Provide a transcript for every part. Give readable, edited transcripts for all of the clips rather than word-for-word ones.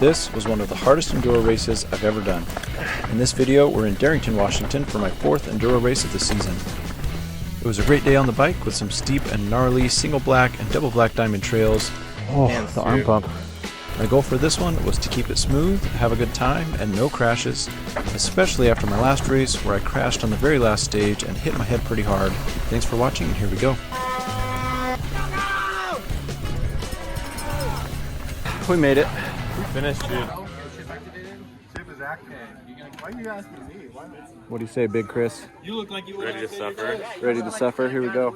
This was one of the hardest enduro races I've ever done. In this video, we're in Darrington, Washington for my 4th enduro race of the season. It was a great day on the bike with some steep and gnarly single black and double black diamond trails. Oh, the arm pump. My goal for this one was to keep it smooth, have a good time, and no crashes, especially after my last race where I crashed on the very last stage and hit my head pretty hard. Thanks for watching, and here we go. We made it. We finished, dude. Why are you asking me? What do you say, Big Chris? You look like you ready to suffer. Ready to suffer? Here we go.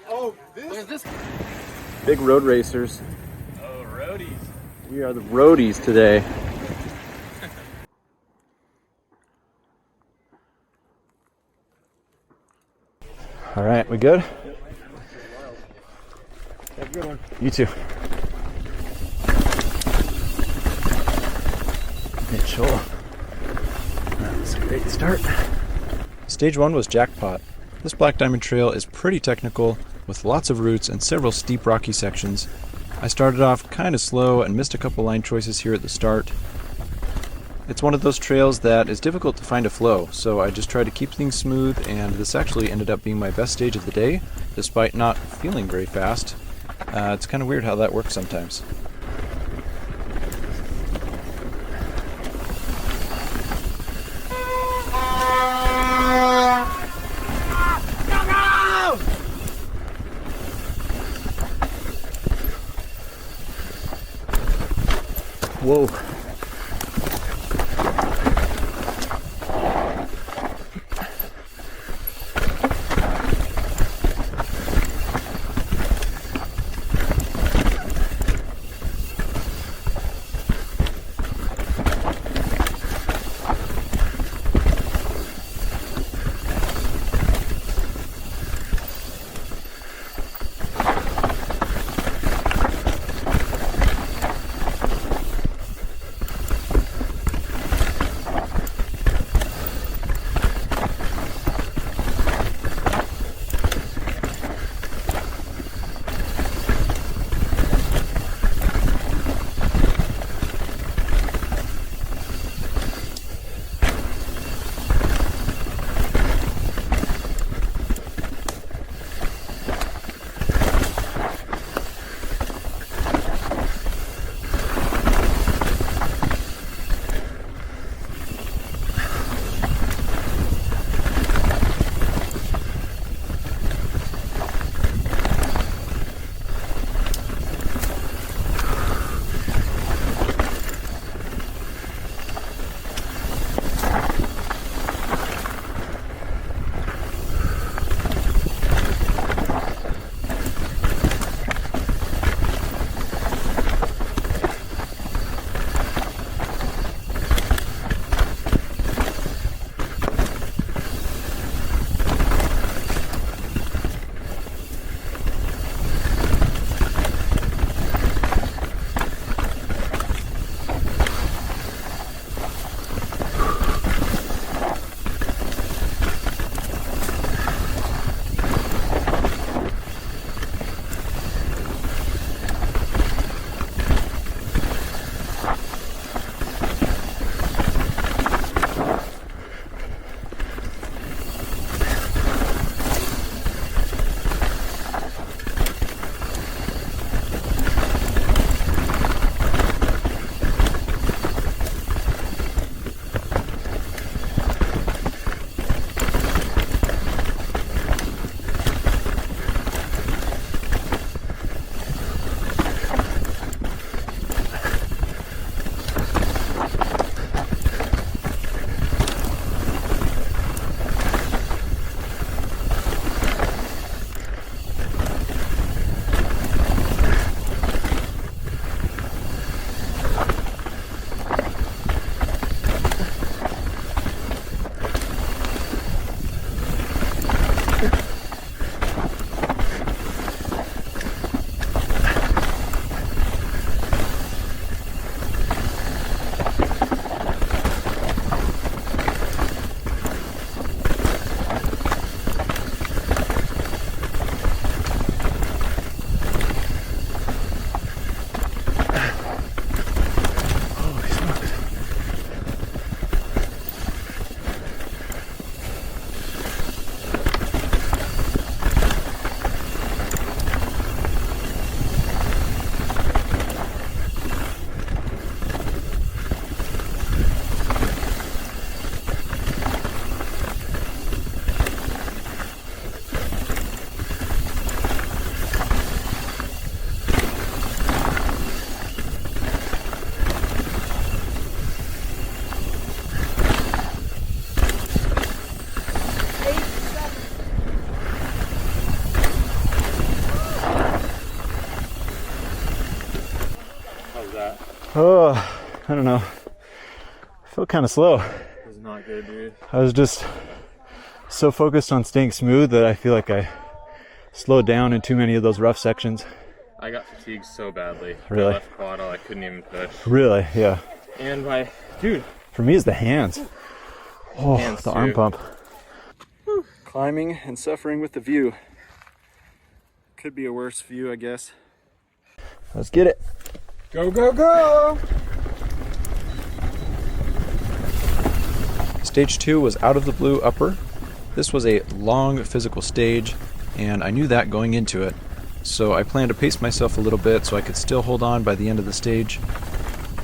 Oh, this? Big road racers. Oh, roadies. We are the roadies today. All right, we good? Have a good one. You too. Mitchell. That's a great start. Stage 1 was Jackpot. This Black Diamond Trail is pretty technical with lots of routes and several steep rocky sections. I started off kind of slow and missed a couple line choices here at the start. It's one of those trails that is difficult to find a flow, so I just tried to keep things smooth, and this actually ended up being my best stage of the day, despite not feeling very fast. It's kind of weird how that works sometimes. Whoa. Oh, I don't know. I feel kind of slow. It's not good, dude. I was just so focused on staying smooth that I feel like I slowed down in too many of those rough sections. I got fatigued so badly. Really? My left quad, I couldn't even push. Really? Yeah. And my, dude. For me, it's the hands. Oh, Hands the too. arm pump. Climbing and suffering with the view. Could be a worse view, I guess. Let's get it. Go, go, go! Stage 2 was out of the blue upper. This was a long physical stage, and I knew that going into it. So I planned to pace myself a little bit so I could still hold on by the end of the stage.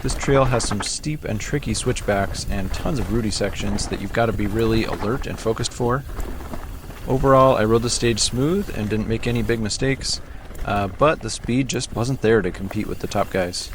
This trail has some steep and tricky switchbacks and tons of rooty sections that you've got to be really alert and focused for. Overall, I rode the stage smooth and didn't make any big mistakes, but the speed just wasn't there to compete with the top guys.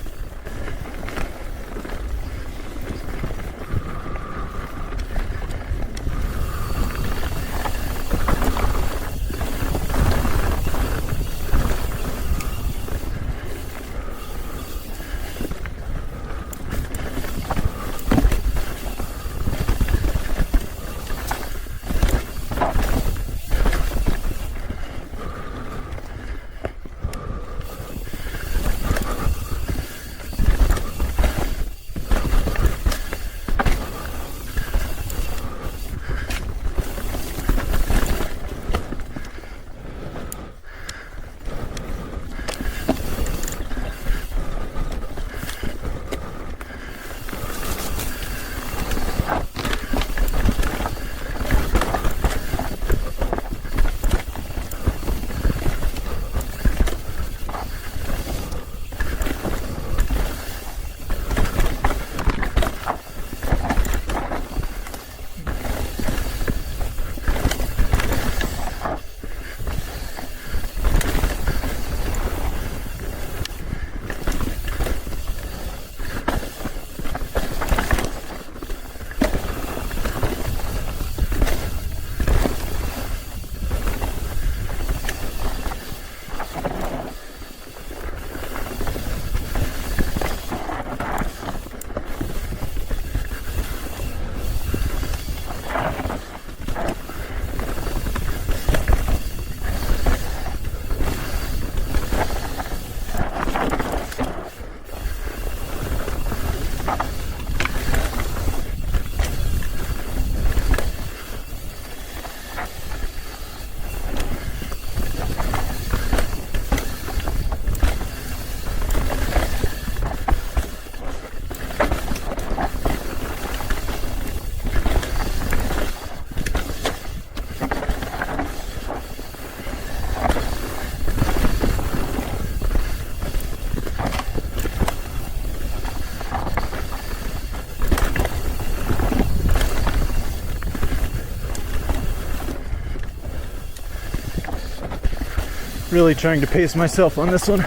Really trying to pace myself on this one.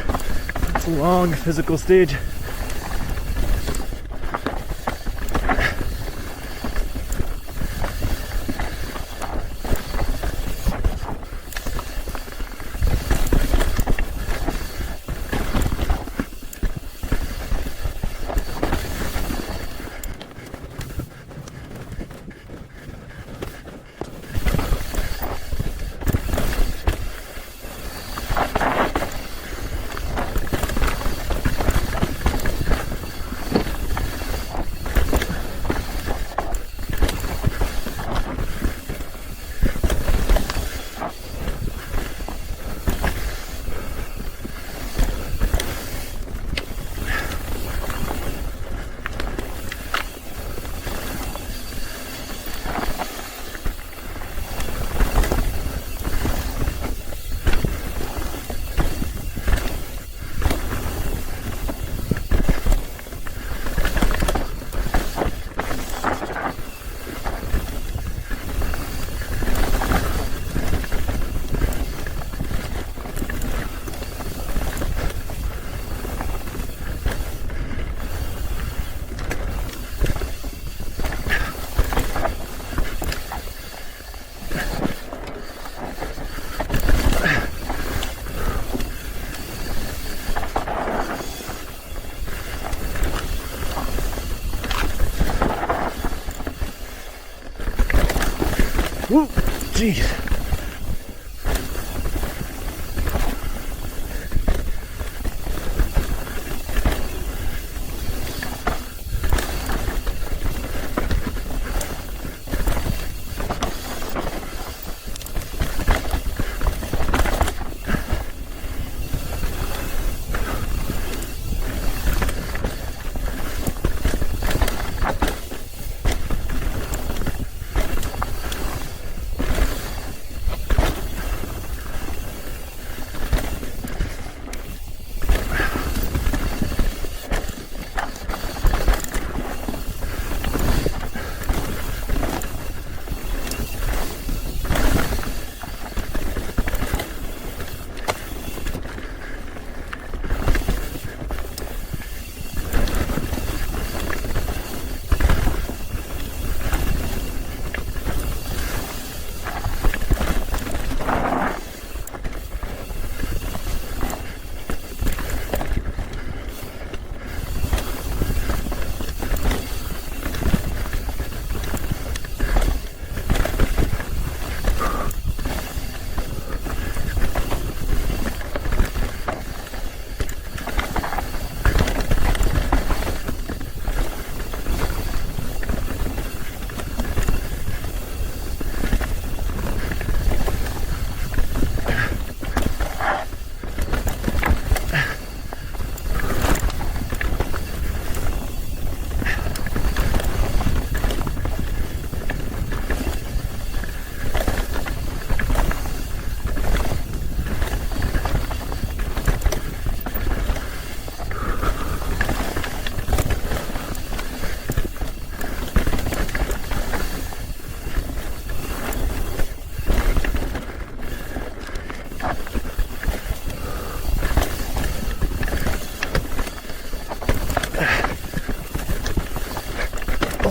It's a long physical stage. Woo! Jeez.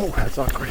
Oh, that's awkward.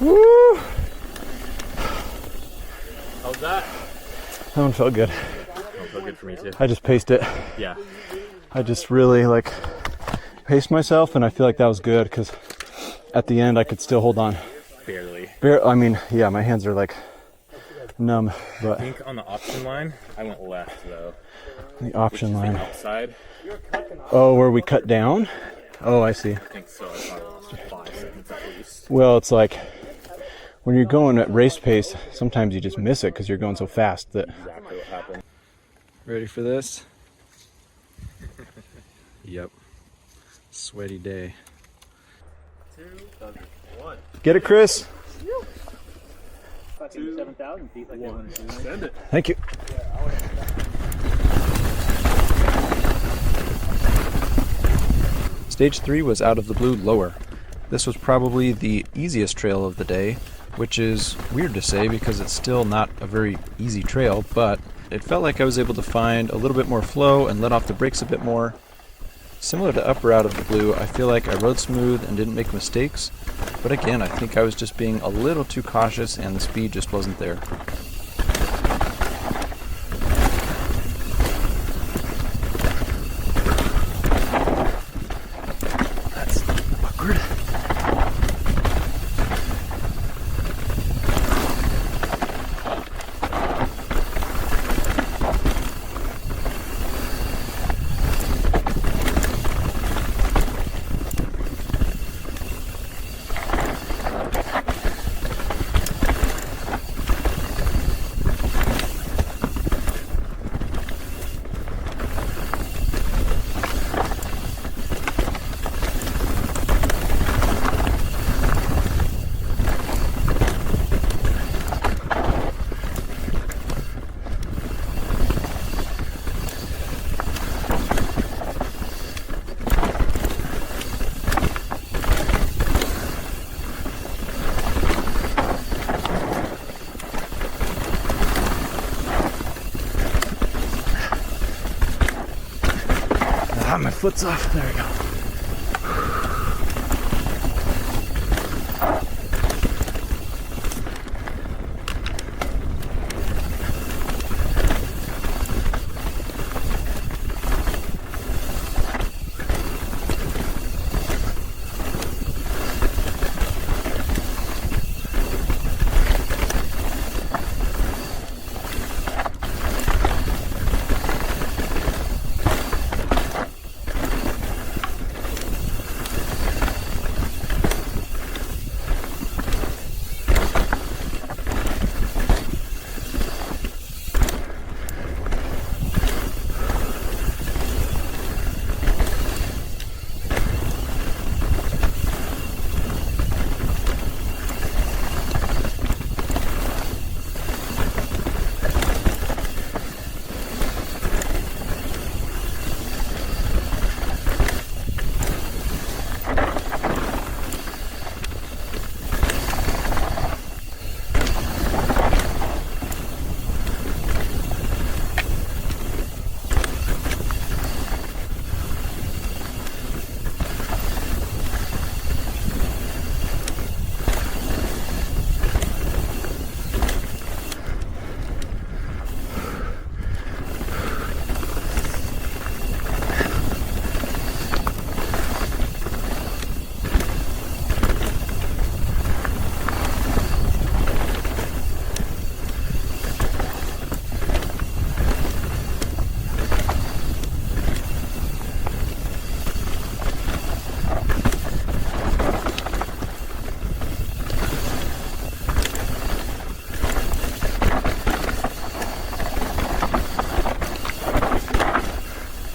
Woo! How's that? That one felt good. That felt good for me too. I just paced it. Yeah. I just really paced myself, and I feel like that was good because at the end I could still hold on. Barely. I mean, yeah, my hands are numb, but I think on the option line, I went left though. the option line. Outside. Oh, where we cut down? Oh, I see. I think so. I probably lost 5 seconds at least. Well, it's like when you're going at race pace, sometimes you just miss it because you're going so fast that. Exactly what happened. Ready for this? Yep. Sweaty day. 2, 1. Get it, Chris? 7,000 feet like 1. Send it. Thank you. Stage 3 was out of the blue lower. This was probably the easiest trail of the day, which is weird to say because it's still not a very easy trail, but it felt like I was able to find a little bit more flow and let off the brakes a bit more. Similar to upper out of the blue, I feel like I rode smooth and didn't make mistakes, but again, I think I was just being a little too cautious and the speed just wasn't there. That's awkward. foot's off. There we go.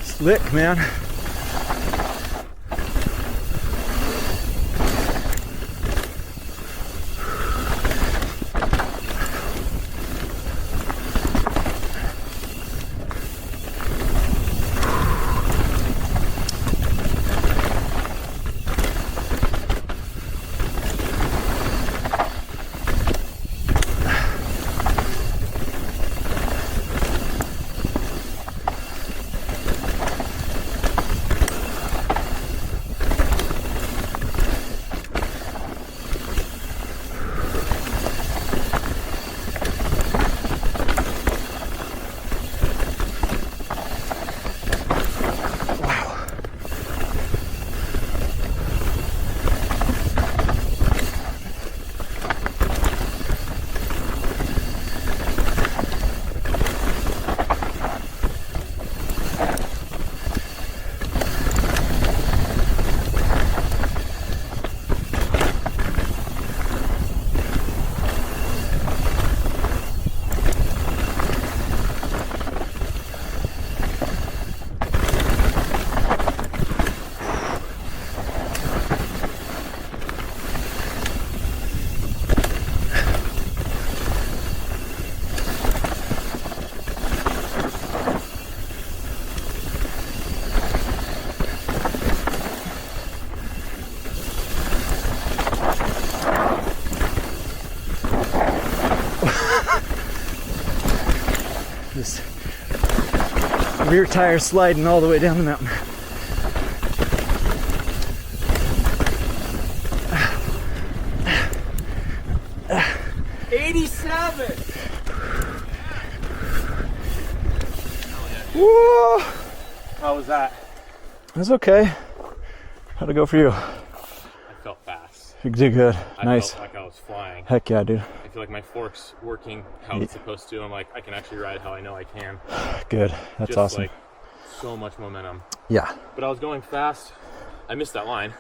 Slick, man. This rear tire sliding all the way down the mountain. Whoa! How was that? It was okay. How'd it go for you? I felt fast. You did good. Nice. I felt like I was flying. Heck yeah, dude. I feel like my fork's working how it's supposed to. I'm like, I can actually ride how I know I can. Good. That's Just awesome. like so much momentum. Yeah. But I was going fast. I missed that line.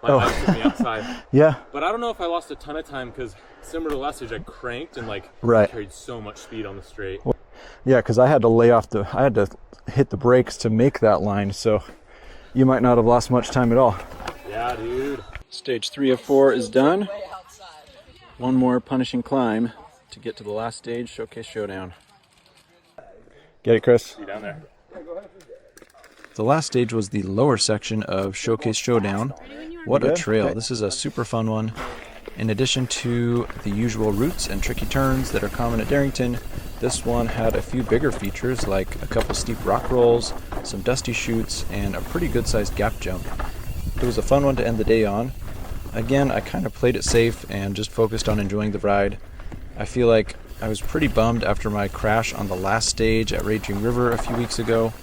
My bike took me outside. Yeah. But I don't know if I lost a ton of time because similar to last stage, I cranked and like carried so much speed on the straight. Yeah, because I had to I had to hit the brakes to make that line, so you might not have lost much time at all. Yeah, dude. Stage 3 of 4 is done. One more punishing climb to get to the last stage, Showcase Showdown. Get it, Chris? See you down there. The last stage was the lower section of Showcase Showdown. What a trail. This is a super fun one. In addition to the usual routes and tricky turns that are common at Darrington, this one had a few bigger features like a couple steep rock rolls, some dusty chutes, and a pretty good-sized gap jump. It was a fun one to end the day on. Again, I kind of played it safe and just focused on enjoying the ride. I feel like I was pretty bummed after my crash on the last stage at Raging River a few weeks ago,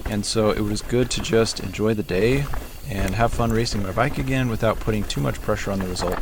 and so it was good to just enjoy the day and have fun racing my bike again without putting too much pressure on the result.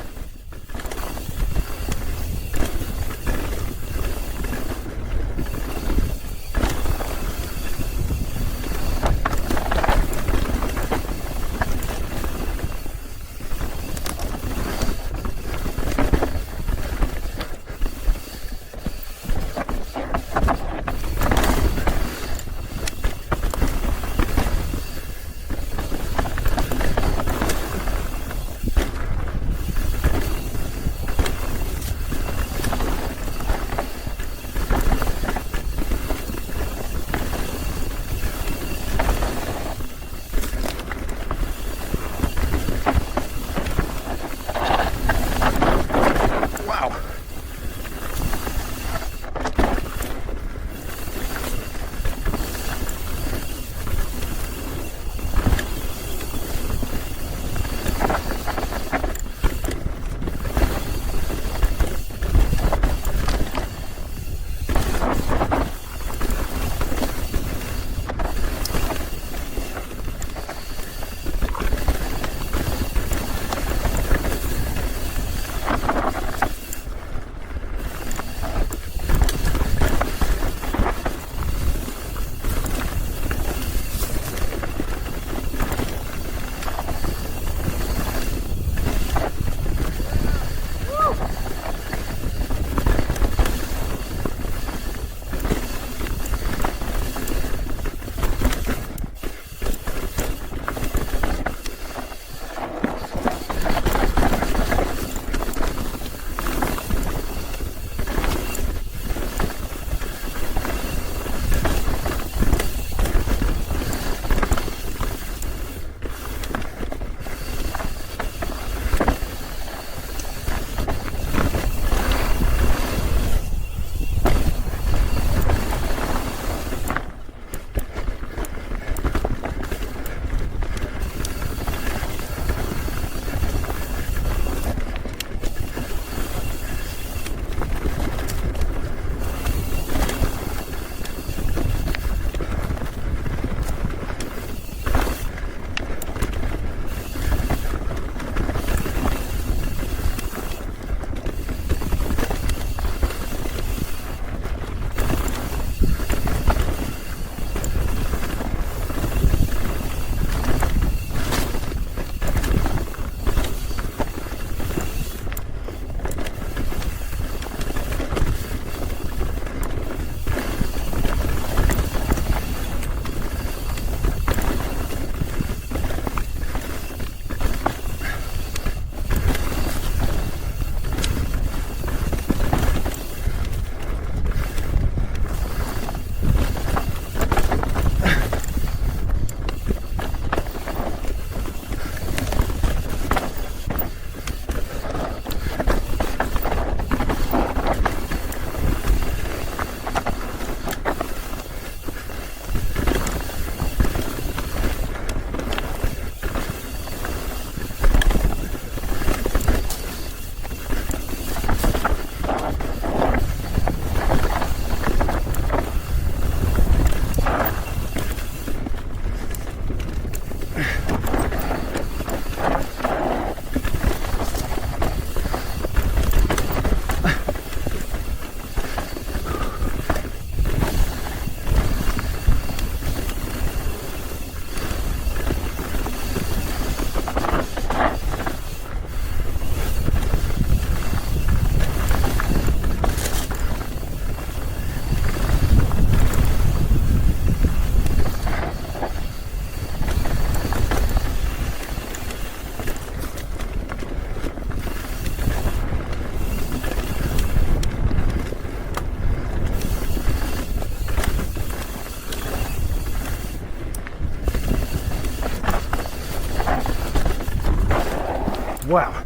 Wow.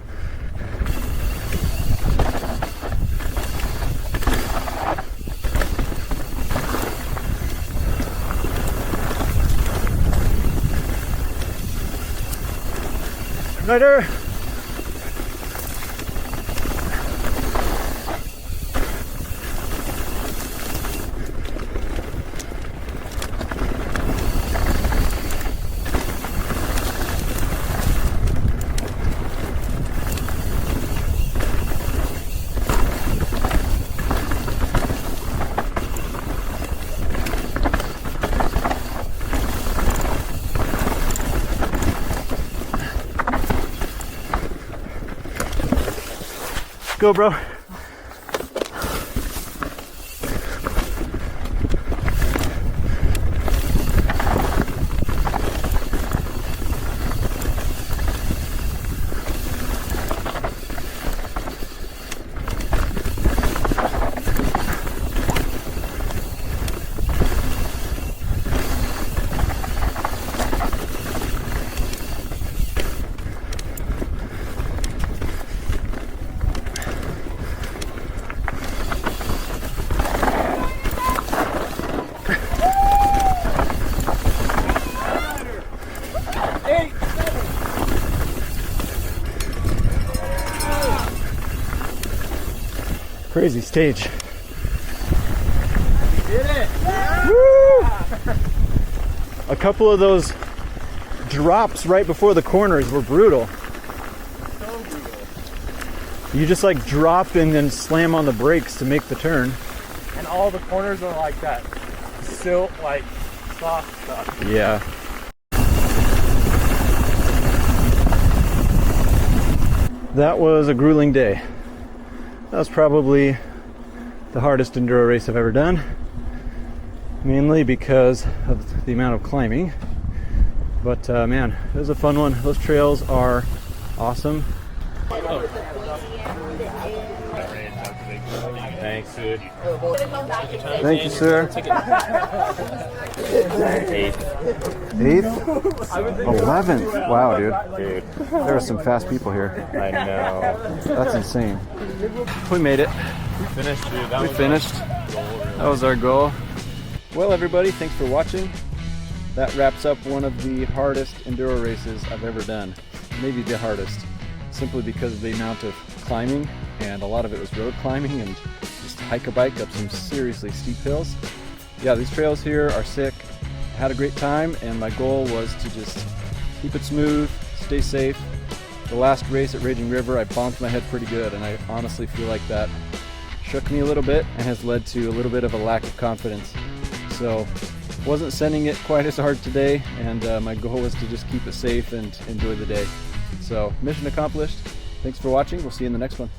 Later. Go, bro. Crazy stage. Did it! Woo! A couple of those drops right before the corners were brutal. So brutal. You just like drop and then slam on the brakes to make the turn. And all the corners are like that silt, like soft stuff. Yeah. That was a grueling day. That was probably the hardest enduro race I've ever done, mainly because of the amount of climbing. But man, it was a fun one. Those trails are awesome. Thanks, dude. Thank you, sir. Eighth. 8th? 11th. Wow, dude. There are some fast people here. I know. That's insane. We made it. We finished, dude. We finished. That was our goal. Well, everybody, thanks for watching. That wraps up one of the hardest enduro races I've ever done. Maybe the hardest, simply because of the amount of climbing, and a lot of it was road climbing and just hike a bike up some seriously steep hills. Yeah, these trails here are sick. I had a great time, and my goal was to just keep it smooth, stay safe. The last race at Raging River, I bonked my head pretty good, and I honestly feel like that shook me a little bit and has led to a little bit of a lack of confidence. So wasn't sending it quite as hard today, and my goal was to just keep it safe and enjoy the day. So mission accomplished. Thanks for watching. We'll see you in the next one.